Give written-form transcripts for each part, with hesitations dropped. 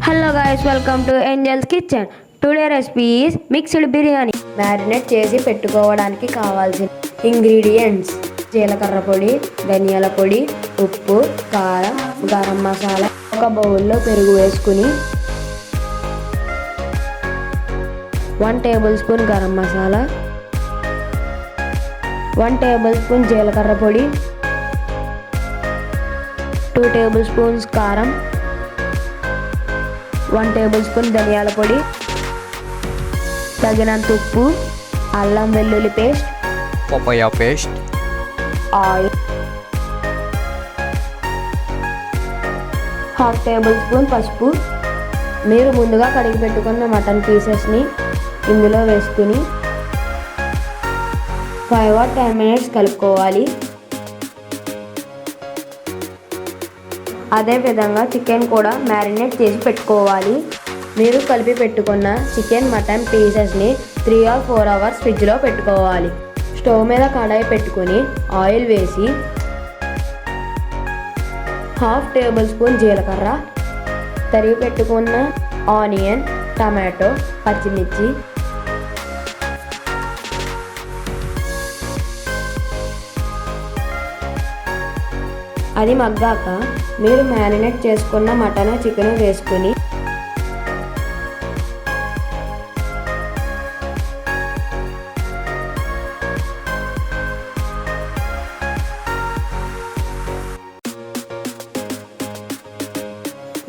Hello guys, welcome to angels kitchen. Today recipe is mixed biryani. Marinate చేసి పెట్టుకోవడానికి కావాల్సిన ingredients: జీలకర్ర పొడి, ధనియాల పొడి, ఉప్పు, కారం, గరం మసాలా. ఒక బౌల్లో పెరుగు వేసుకుని 1 table spoon garam masala, 1 table spoon జీలకర్ర పొడి, 2 టేబుల్ స్పూన్స్ కారం, 1 టేబుల్ స్పూన్ ధనియాల పొడి, తగినంత ఉప్పు, అల్లం వెల్లుల్లి paste, papaya paste, oil, 1/2 tablespoon పసుపు. మీరు ముందుగా కడిగి పెట్టుకున్న మటన్ పీసెస్ని ఇందులో వేసుకుని 5 or 10 minutes కలుపుకోవాలి. అదేవిధంగా చికెన్ కూడా మ్యారినేట్ చేసి పెట్టుకోవాలి. మీరు కలిపి పెట్టుకున్న చికెన్, మటన్ పీసెస్ని 3 or 4 hours ఫ్రిడ్జ్లో పెట్టుకోవాలి. స్టవ్ మీద కడాయి పెట్టుకుని ఆయిల్ వేసి 1/2 టేబుల్ స్పూన్ జీలకర్ర, తరిగి పెట్టుకున్న ఆనియన్, టమాటో, పచ్చిమిర్చి, అది మగ్గాక మీరు మ్యారినేట్ చేసుకున్న మటన్, చికెన్ వేసుకుని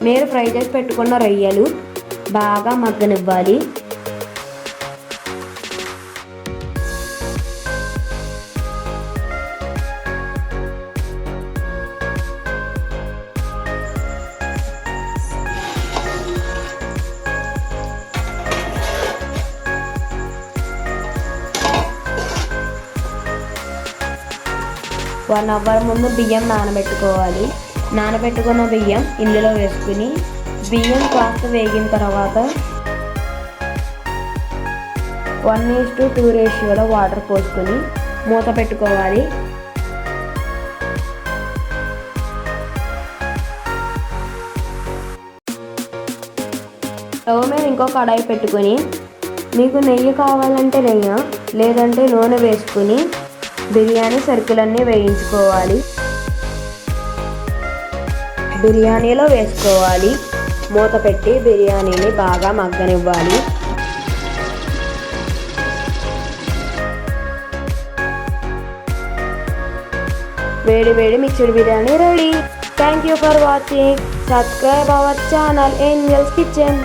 మీరు ఫ్రై చేసి పెట్టుకున్న రొయ్యలు బాగా మగ్గనివ్వాలి. వన్ అవర్ ముందు బియ్యం నానబెట్టుకోవాలి. నానబెట్టుకున్న బియ్యం ఇందులో వేసుకుని బియ్యం కాస్త వేగిన తర్వాత 1:2 రేషియోలో వాటర్ పోసుకొని మూత పెట్టుకోవాలి. స్టవ్ మీద ఇంకో కడాయి పెట్టుకొని మీకు నెయ్యి కావాలంటే నెయ్యి, లేదంటే నూనె వేసుకుని బిర్యానీ సరుకులన్నీ వేయించుకోవాలి. బిర్యానీలో వేసుకోవాలి. మూత పెట్టి బిర్యానీని బాగా మగ్గనివ్వాలి. వేడి వేడి mixed biryani ready. Thank you for watching. Subscribe our channel angels kitchen.